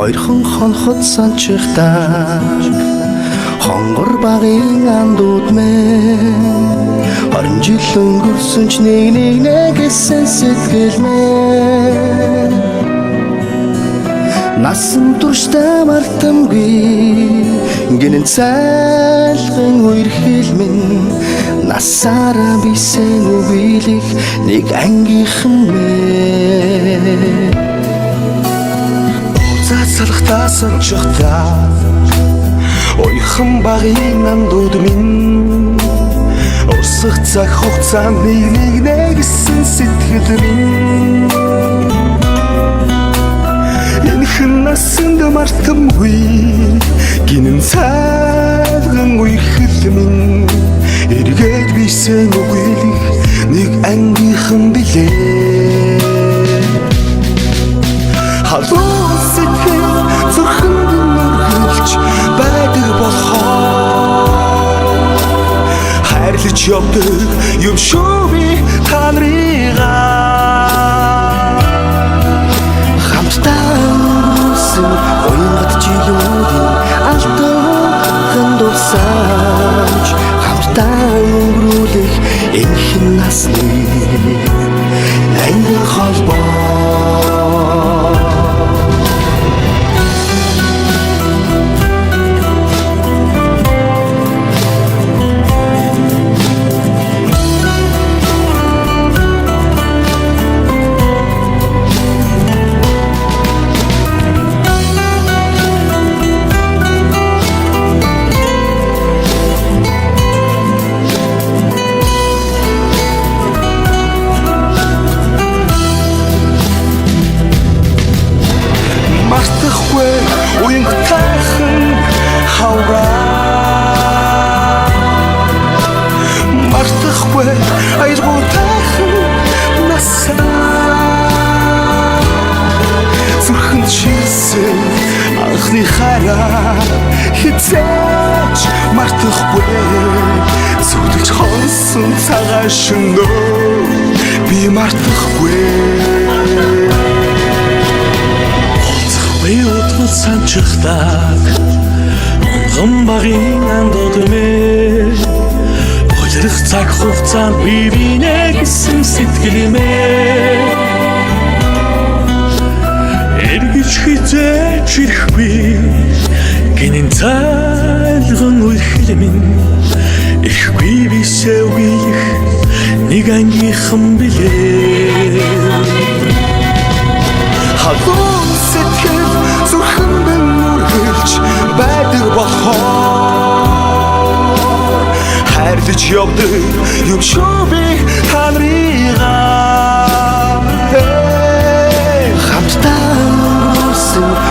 Хоёрхан хонхот санчихтаа хонгор багын андууд мэн 20 жил өнгөрсөн ч нэг гэсэн сэтгэл мэн насан туршдаа мартамгүй гинэн цайлган үерхэл минь насаараа бисэн үгийлэх нэг ангийнхан мэн Цацалхтаа санчихтаа ойхон багын андууд минь урсах цаг хугацаанд нэг нэгсэн сэтгэл минь энэхэн насанд мартамгүй гинэн цайлган үерхэл минь эргээд бисэн үгийлэх нэг ангийнхан билээ халуун сэтгэл зүрхэнд нүргэлж байдаг болохоор хайрлаж явдаг юм шүү би та нарыгаа хамтдаа өнгөрсөн оюугад жилүүдийн алтан дурсамж хамтдаа өнгөрүүлэх энэхэн насны ангин холбоо Уян тайхан хавраа мартахгүй айргуу тайхан насаа зүрхэнд шилсэн анхны хараа хизээч мартахгүй зүудэж хонсон цагаан шөнөө би мартахгүй Уйутгал санчихтаа онгон багын андууд мэн ойлрох цаг хугацаанд бивинэ гэсэн сэтгэл мэн эргэж хизээч ирэхгүй гинэн цайлган үерхэл минь ирэхгүй бисээ үгийлэх нэг ангийнхан билээ халуун сэтгэл зүрхэнд нүргэлж байдаг болохоор хайрлаж явдаг юм шүү би та нарыг